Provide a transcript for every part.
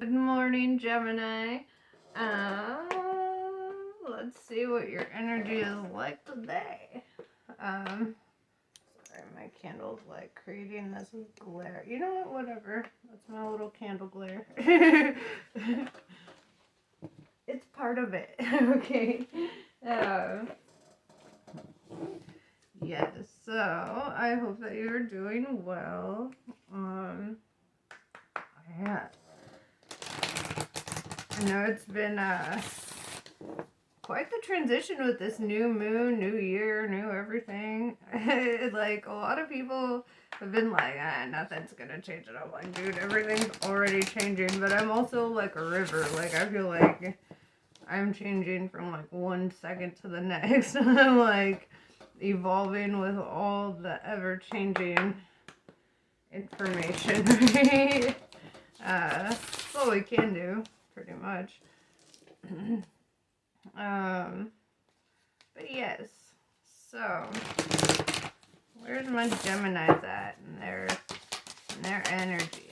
Good morning, Gemini. Let's see what your energy is like today. Sorry, my candle's like creating this glare. You know what? Whatever. That's my little candle glare. It's part of it. Okay. Yes. So I hope that you're doing well. Yeah. I know it's been quite the transition with this new moon, new year, new everything. Like, a lot of people have been like, nothing's gonna change. And I'm like, dude, everything's already changing. But I'm also like a river. Like, I feel like I'm changing from like 1 second to the next. I'm like evolving with all the ever-changing information, right? That's all we can do, pretty much. But yes, so where's my Geminis at and their energy?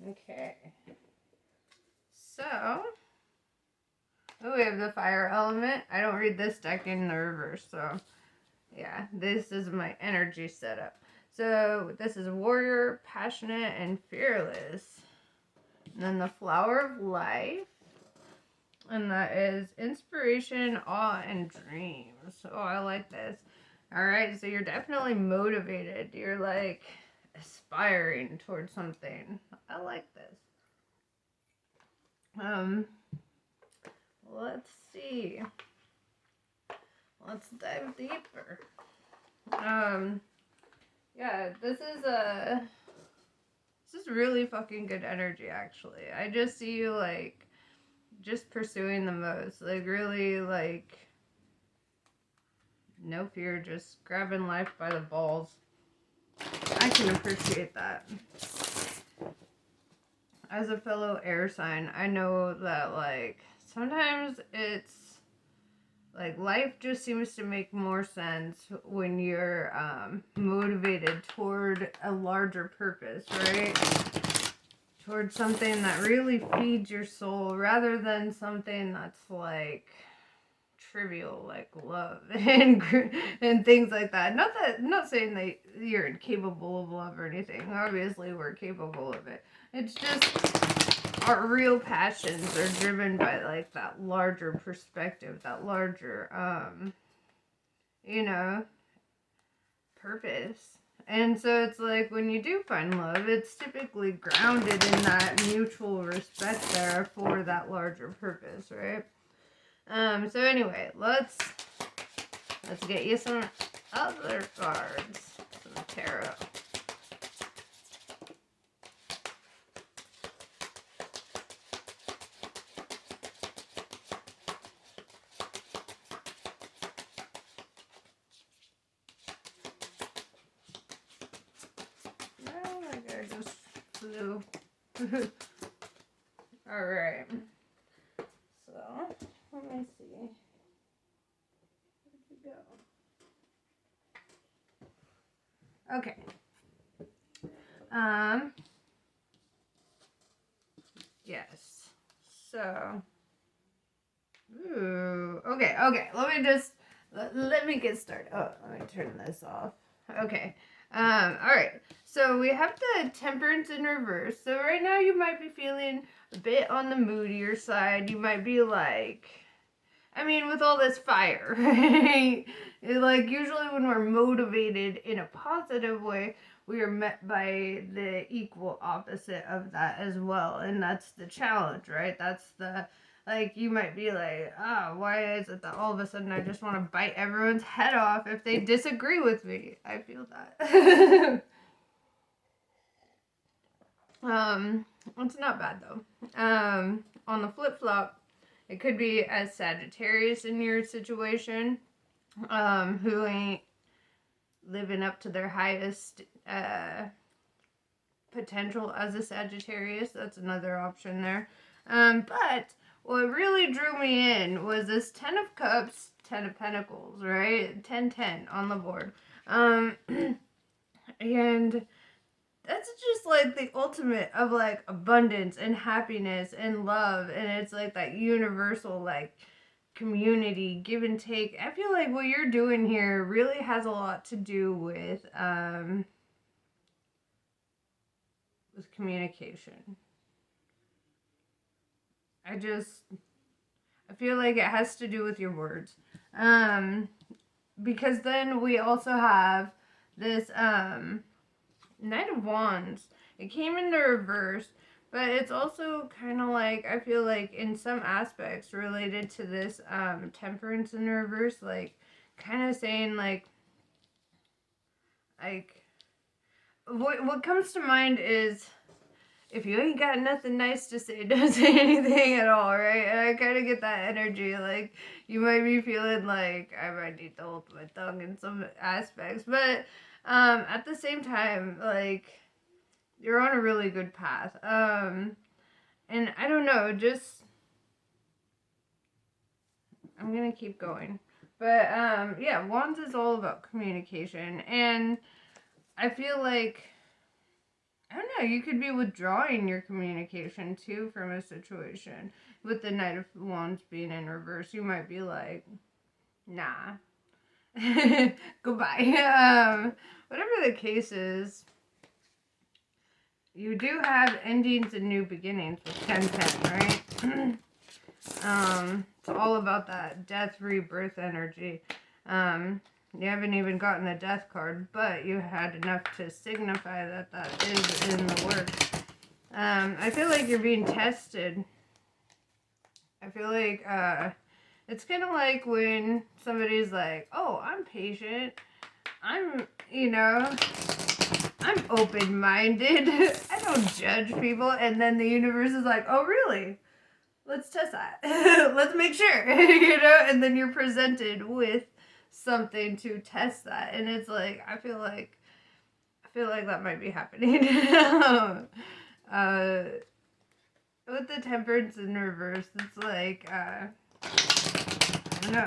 Okay, so we have the fire element. I don't read this deck in the reverse, so yeah, this is my energy setup. So this is warrior, passionate, and fearless. And then the flower of life. And that is inspiration, awe, and dreams. Oh, I like this. Alright, so you're definitely motivated. You're like aspiring towards something. I like this. Let's see. Let's dive deeper. Yeah, this is really fucking good energy, actually. I just see you like just pursuing the most, like really like no fear, just grabbing life by the balls. I can appreciate that. As a fellow air sign, I know that like sometimes it's like life just seems to make more sense when you're motivated toward a larger purpose, right? Towards something that really feeds your soul rather than something that's like trivial, like love and things like that. Not saying that you're incapable of love or anything. Obviously, we're capable of it. It's just our real passions are driven by like that larger perspective, that larger purpose. And so it's like when you do find love, it's typically grounded in that mutual respect there for that larger purpose, right? So anyway, let's get you some other cards, some tarot. Oh my god, I just flew. Alright. So, let me see. Where'd you go? Okay. Yes. So, okay. Let me get started. Oh, let me turn this off. Okay. Alright. So we have the Temperance in reverse. So right now you might be feeling a bit on the moodier side. You might be like, I mean, with all this fire, right? Like, usually when we're motivated in a positive way, we are met by the equal opposite of that as well. And that's the challenge, right? That's the, like, you might be like, why is it that all of a sudden I just want to bite everyone's head off if they disagree with me? I feel that. It's not bad though. On the flip flop, it could be as Sagittarius in your situation, who ain't living up to their highest potential as a Sagittarius. That's another option there. But what really drew me in was this 10 of Cups, 10 of Pentacles, right? 10-10 on the board. And that's just like the ultimate of like abundance and happiness and love, and it's like that universal like community give and take. I feel like what you're doing here really has a lot to do with communication. I feel like it has to do with your words. Because then we also have this Knight of Wands. It came in the reverse, but it's also kind of like, I feel like in some aspects related to this Temperance in reverse, like kind of saying like what comes to mind is, if you ain't got nothing nice to say, don't say anything at all, right? And I kind of get that energy. Like, you might be feeling like I might need to hold my tongue in some aspects. But at the same time, like, you're on a really good path. And I don't know, just, I'm going to keep going. But yeah, Wands is all about communication. And I feel like, I don't know, you could be withdrawing your communication too from a situation. With the Knight of Wands being in reverse, you might be like, nah, goodbye. Whatever the case is, you do have endings and new beginnings with 10-10, right? It's all about that death, rebirth energy. You haven't even gotten the death card, but you had enough to signify that that is in the works. I feel like you're being tested. I feel like it's kind of like when somebody's like, oh, I'm patient. I'm open-minded. I don't judge people. And then the universe is like, oh, really? Let's test that. Let's make sure, and then you're presented with something to test that. And it's like, I feel like that might be happening. With the Temperance in reverse, it's like, I don't know,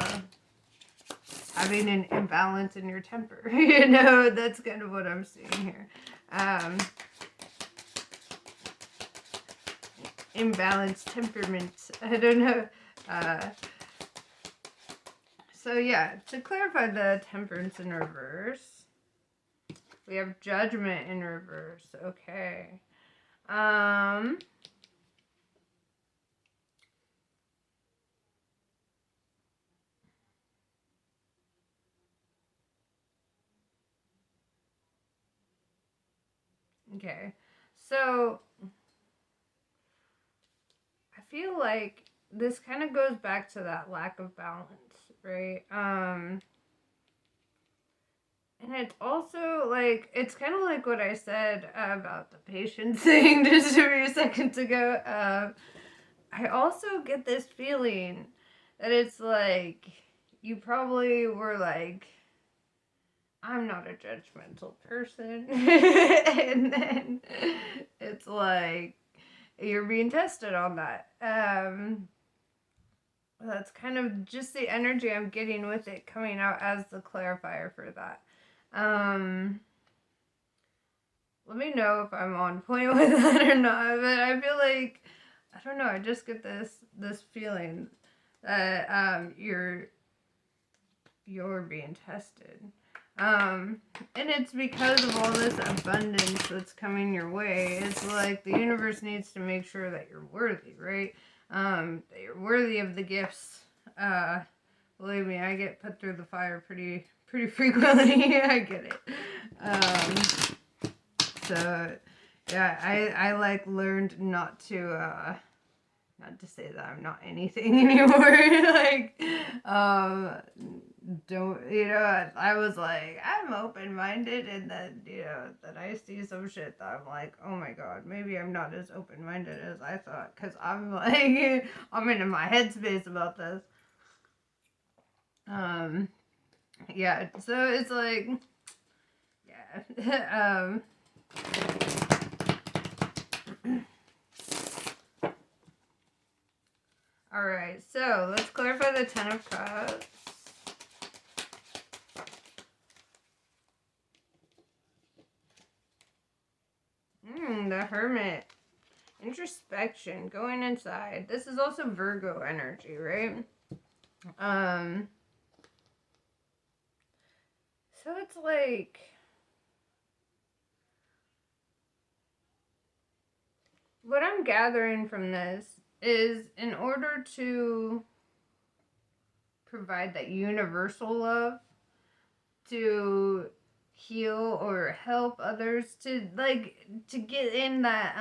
having an imbalance in your temper. That's kind of what I'm seeing here. Imbalanced temperament. I don't know. So yeah, to clarify the Temperance in reverse, we have Judgment in reverse. Okay. Okay. So I feel like this kind of goes back to that lack of balance, right? And it's also like, it's kind of like what I said about the patience thing just a few seconds ago. I also get this feeling that it's like, you probably were like, I'm not a judgmental person. And then it's like, you're being tested on that. That's kind of just the energy I'm getting with it coming out as the clarifier for that. Let me know if I'm on point with that or not. But I feel like, I don't know, I just get this feeling that you're being tested. And it's because of all this abundance that's coming your way. It's like the universe needs to make sure that you're worthy, right? That you're worthy of the gifts. Believe me, I get put through the fire pretty frequently. I get it. So yeah, I like learned not to say that I'm not anything anymore. Like, don't, I was like, I'm open-minded, and then, then I see some shit that I'm like, oh my god, maybe I'm not as open-minded as I thought, because I'm like, I'm in my headspace about this. Yeah, so it's like, yeah, Alright, so let's clarify the Ten of Cups. The Hermit. Introspection, going inside. This is also Virgo energy, right? So it's like, what I'm gathering from this is, in order to provide that universal love, to heal or help others, to get in that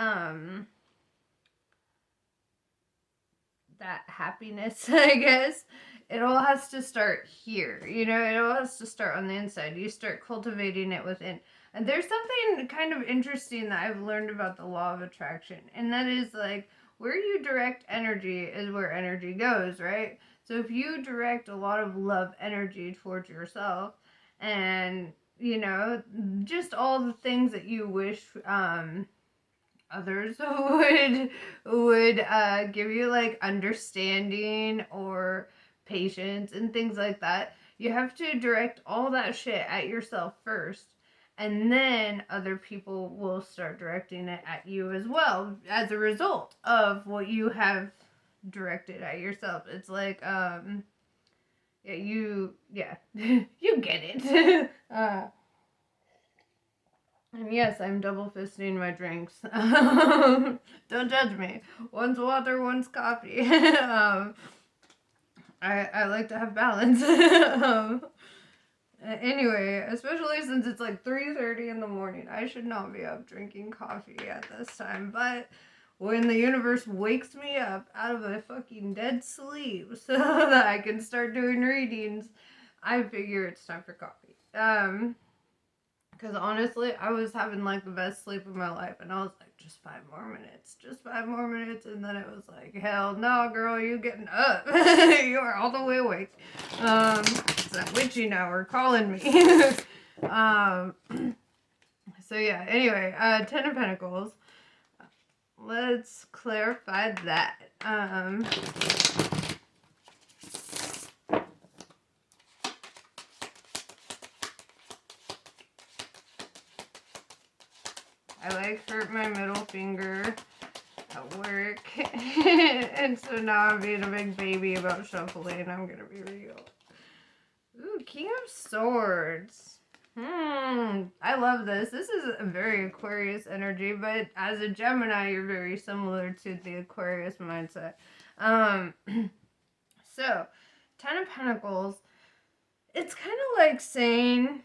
that happiness, I guess, it all has to start here. You know, it all has to start on the inside. You start cultivating it within. And there's something kind of interesting that I've learned about the law of attraction, and that is like, where you direct energy is where energy goes, right? So if you direct a lot of love energy towards yourself, and you know, just all the things that you wish others would give you, like understanding or patience and things like that, you have to direct all that shit at yourself first, and then other people will start directing it at you as well as a result of what you have directed at yourself. It's like you get it. And yes, I'm double fisting my drinks. Don't judge me. One's water, one's coffee. I like to have balance. Anyway, especially since it's like 3:30 in the morning, I should not be up drinking coffee at this time. But when the universe wakes me up out of a fucking dead sleep so that I can start doing readings, I figure it's time for coffee. Because honestly, I was having like the best sleep of my life, and I was like, just 5 more minutes, and then it was like, hell no, girl, you getting up. You are all the way awake. It's that witchy hour calling me. So yeah, anyway, Ten of Pentacles. Let's clarify that. I like hurt my middle finger at work. And so now I'm being a big baby about shuffling. I'm gonna be real. Ooh, King of Swords. I love this. This is a very Aquarius energy, but as a Gemini, you're very similar to the Aquarius mindset. So, Ten of Pentacles, it's kind of like saying,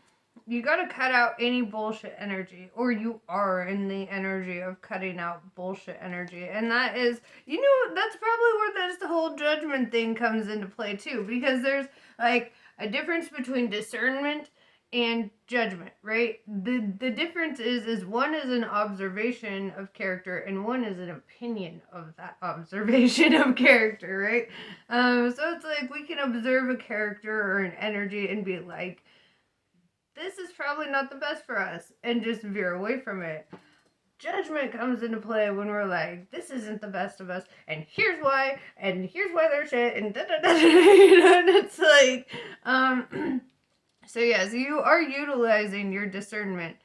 you gotta cut out any bullshit energy, or you are in the energy of cutting out bullshit energy. And that is, you know, that's probably where this whole judgment thing comes into play too, because there's like a difference between discernment and judgment, right? The difference is one is an observation of character, and one is an opinion of that observation of character, right? So it's like, we can observe a character or an energy and be like, this is probably not the best for us, and just veer away from it. Judgment comes into play when we're like, this isn't the best of us, and here's why they're shit, and da da da. And it's like, so yes, you are utilizing your discernment.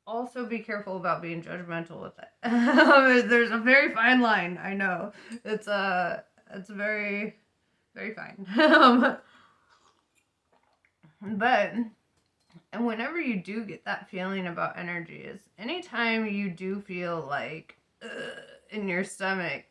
Also be careful about being judgmental with it. There's a very fine line, I know. It's very, very fine. But, and whenever you do get that feeling about energies, anytime you do feel like in your stomach,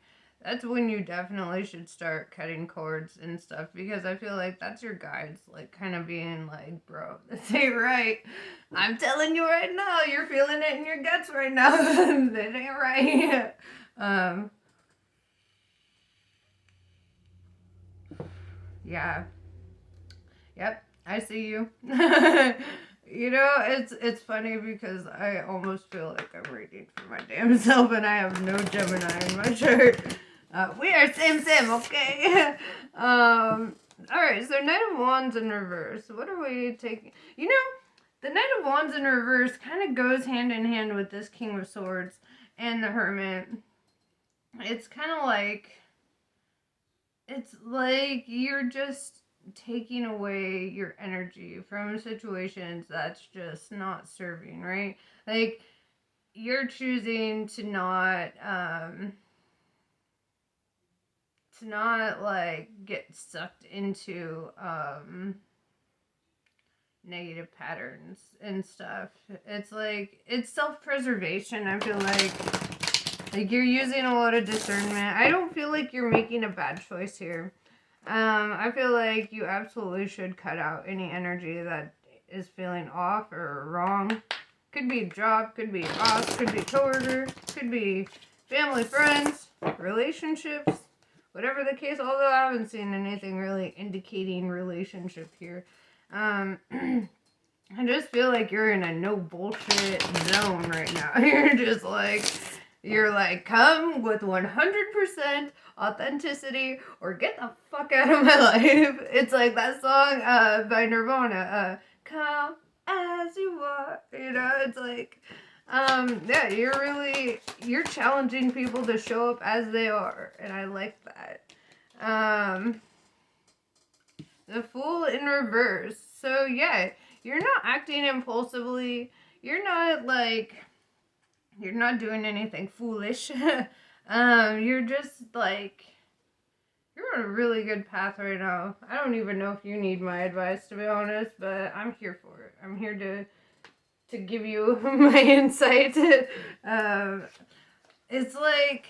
that's when you definitely should start cutting cords and stuff, because I feel like that's your guides, like, kind of being like, bro, this ain't right. I'm telling you right now, you're feeling it in your guts right now. That ain't right. Yeah. Yep. I see you. You know, it's funny because I almost feel like I'm reading for my damn self, and I have no Gemini in my chart. We are same, okay? Alright, so Knight of Wands in reverse. What are we taking? You know, the Knight of Wands in reverse kind of goes hand in hand with this King of Swords and the Hermit. It's kind of like, it's like you're just taking away your energy from situations that's just not serving, right? Like you're choosing to not like get sucked into negative patterns and stuff. It's like it's self-preservation. I feel like you're using a lot of discernment. I don't feel like you're making a bad choice here. I feel like you absolutely should cut out any energy that is feeling off or wrong. Could be a job, could be a boss, could be a coworker, could be family, friends, relationships, whatever the case. Although I haven't seen anything really indicating relationship here. I just feel like you're in a no bullshit zone right now. You're like, come with 100% authenticity or get the fuck out of my life. It's like that song by Nirvana, come as you are, you know, it's like, yeah, you're challenging people to show up as they are, and I like that. The Fool in reverse. So yeah, you're not acting impulsively. You're not doing anything foolish. You're just like, you're on a really good path right now. I don't even know if you need my advice, to be honest, but I'm here for it. I'm here to give you my insight. It's like,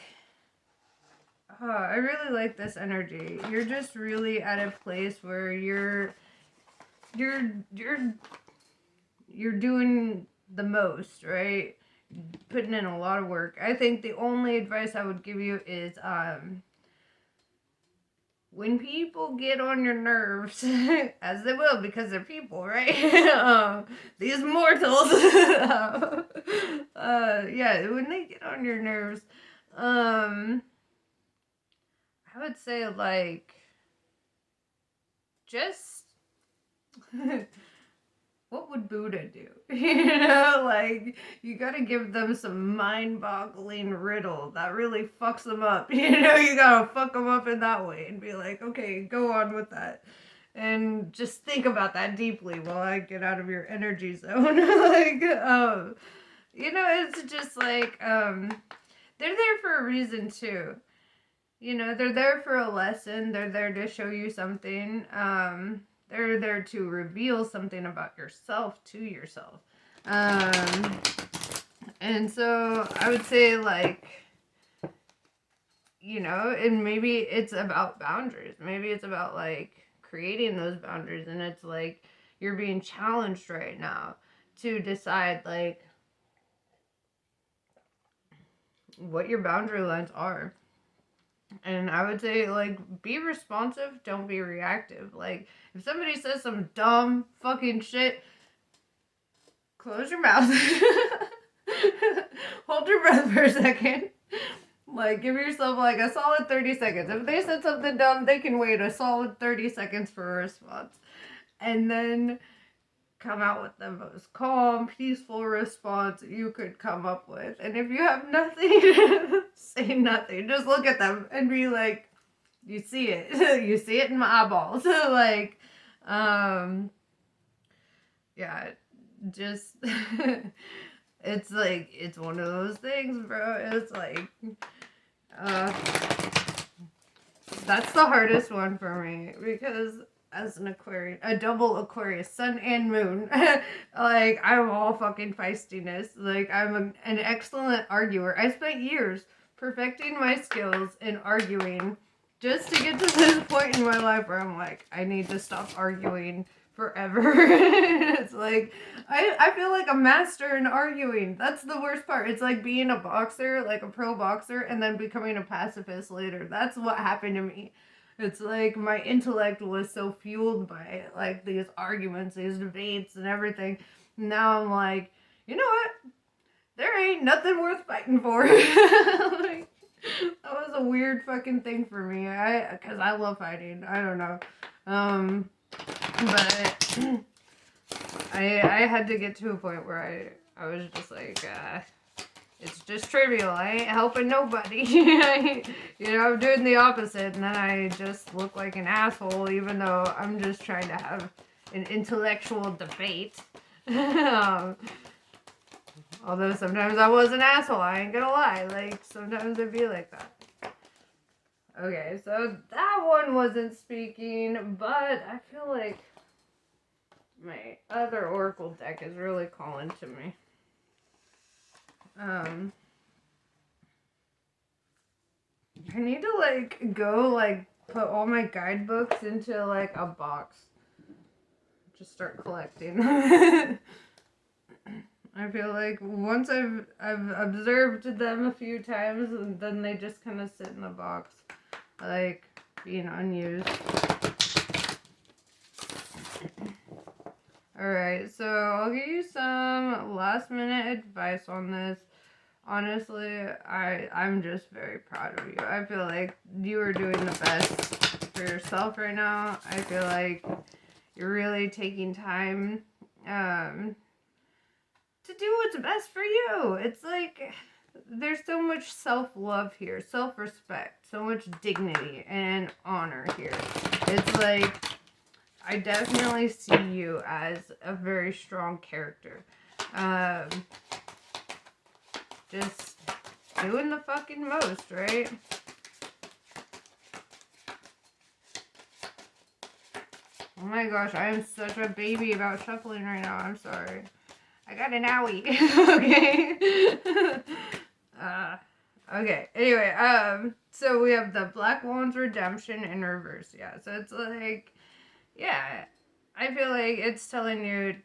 oh, I really like this energy. You're just really at a place where you're doing the most, right? Putting in a lot of work. I think the only advice I would give you is when people get on your nerves, as they will because they're people, right? These mortals, yeah, when they get on your nerves, I would say like just what would Buddha do? You know, like, you gotta give them some mind-boggling riddle that really fucks them up. You know, you gotta fuck them up in that way and be like, okay, go on with that. And just think about that deeply while I get out of your energy zone. Like, you know, it's just like, they're there for a reason too. You know, they're there for a lesson. They're there to show you something. They're there to reveal something about yourself to yourself. And so I would say, like, you know, and maybe it's about boundaries. Maybe it's about, like, creating those boundaries. And it's like you're being challenged right now to decide, like, what your boundary lines are. And I would say, like, be responsive, don't be reactive. Like, if somebody says some dumb fucking shit, close your mouth. Hold your breath for a second. Like, give yourself, like, a solid 30 seconds. If they said something dumb, they can wait a solid 30 seconds for a response. And then come out with the most calm, peaceful response you could come up with. And if you have nothing, say nothing. Just look at them and be like, you see it. You see it in my eyeballs. Like, yeah, just, it's like, it's one of those things, bro. It's like, that's the hardest one for me because as an Aquarius, a double Aquarius, sun and moon, like, I'm all fucking feistiness. Like, I'm an excellent arguer. I spent years perfecting my skills in arguing just to get to this point in my life where I'm like, I need to stop arguing forever. It's like, I feel like a master in arguing. That's the worst part. It's like being a boxer, like a pro boxer, and then becoming a pacifist later. That's what happened to me. It's like my intellect was so fueled by like these arguments, these debates and everything. Now I'm like, you know what? There ain't nothing worth fighting for. Like, that was a weird fucking thing for me. Cause I love fighting. I don't know. But I had to get to a point where I was just like, it's just trivial. I ain't helping nobody. You know, I'm doing the opposite, and then I just look like an asshole, even though I'm just trying to have an intellectual debate. Although sometimes I was an asshole, I ain't gonna lie. Like, sometimes I'd be like that. Okay, so that one wasn't speaking, but I feel like my other oracle deck is really calling to me. I need to, like, go, like, put all my guidebooks into, like, a box. Just start collecting. I feel like once I've observed them a few times, and then they just kind of sit in the box, like, being unused. Alright, so I'll give you some last minute advice on this. Honestly, I'm just very proud of you. I feel like you are doing the best for yourself right now. I feel like you're really taking time to do what's best for you. It's like there's so much self-love here, self-respect, so much dignity and honor here. It's like I definitely see you as a very strong character. Just doing the fucking most, right? Oh my gosh, I am such a baby about shuffling right now. I'm sorry. I got an owie. Okay. Okay. Anyway, so we have the Black Wand's Redemption in reverse. Yeah. So it's like, yeah, I feel like it's telling you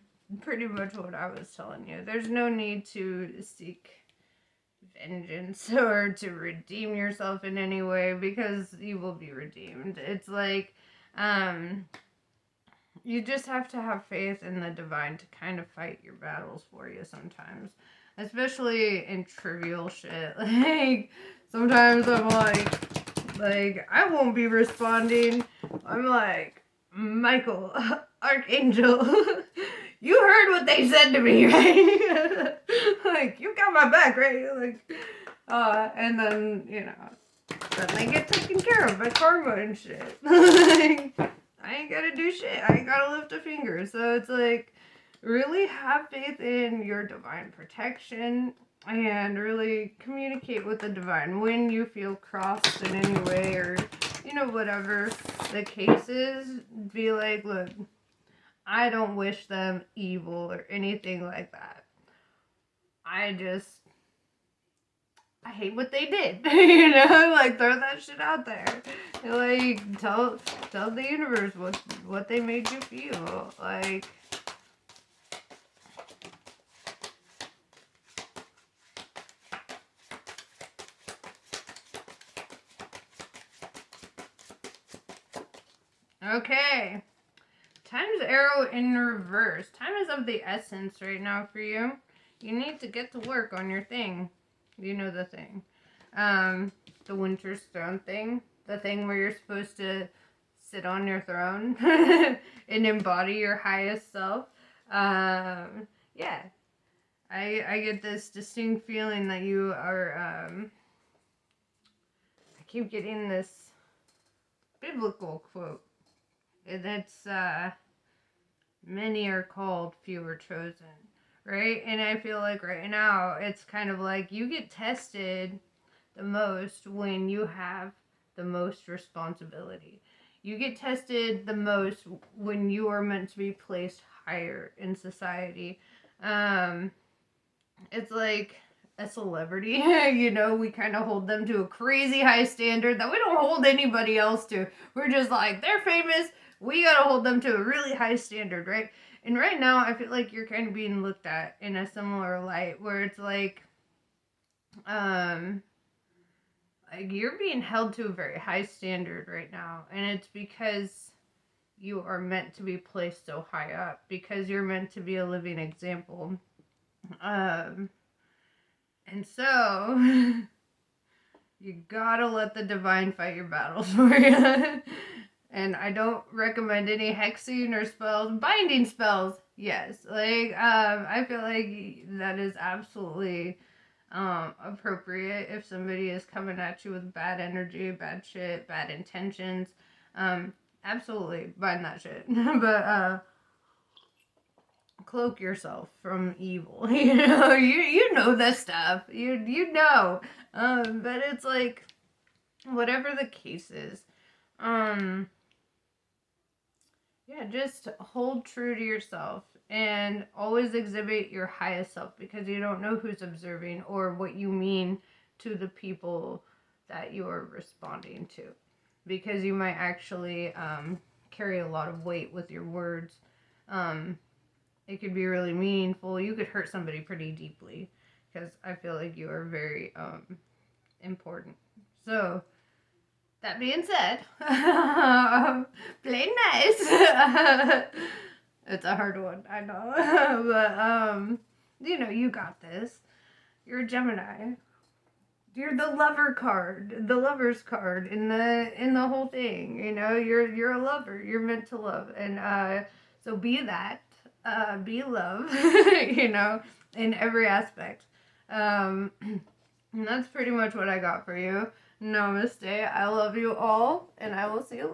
pretty much what I was telling you. There's no need to seek vengeance or to redeem yourself in any way because you will be redeemed. It's like, you just have to have faith in the divine to kind of fight your battles for you sometimes. Especially in trivial shit. Like, sometimes I'm like, I won't be responding. I'm like, Michael, Archangel, you heard what they said to me, right? Like, you got my back, right? Like, and then, you know, then they get taken care of by karma and shit. Like, I ain't gotta do shit. I ain't gotta lift a finger. So it's like, really have faith in your divine protection and really communicate with the divine when you feel crossed in any way or, you know, whatever the case is. Be like, look, I don't wish them evil or anything like that. I hate what they did. You know, like, throw that shit out there. Like, tell the universe what they made you feel. Like, okay. Time's arrow in reverse. Time is of the essence right now for you. You need to get to work on your thing. You know the thing. The Winter's Throne thing. The thing where you're supposed to sit on your throne and embody your highest self. Yeah. I get this distinct feeling that you are, I keep getting this biblical quote. And it's, many are called, few are chosen. Right? And I feel like right now, it's kind of like you get tested the most when you have the most responsibility. You get tested the most when you are meant to be placed higher in society. It's like a celebrity, you know, we kind of hold them to a crazy high standard that we don't hold anybody else to. We're just like, they're famous, we gotta hold them to a really high standard, right? And right now, I feel like you're kind of being looked at in a similar light, where it's like you're being held to a very high standard right now, and it's because you are meant to be placed so high up, because you're meant to be a living example. And so, you gotta let the divine fight your battles for you. And I don't recommend any hexing or spells. Binding spells, yes. Like, I feel like that is absolutely appropriate if somebody is coming at you with bad energy, bad shit, bad intentions. Absolutely bind that shit. But cloak yourself from evil. You know this stuff. You know. But it's like whatever the case is. Yeah, just hold true to yourself and always exhibit your highest self because you don't know who's observing or what you mean to the people that you're responding to. Because you might actually carry a lot of weight with your words. It could be really meaningful. You could hurt somebody pretty deeply because I feel like you are very important. So, that being said, play nice. It's a hard one, I know. But, you got this. You're a Gemini. You're the lover's card in the whole thing. You're a lover. You're meant to love, and so be that. Be love. In every aspect. And that's pretty much what I got for you. Namaste. I love you all, and I will see you later.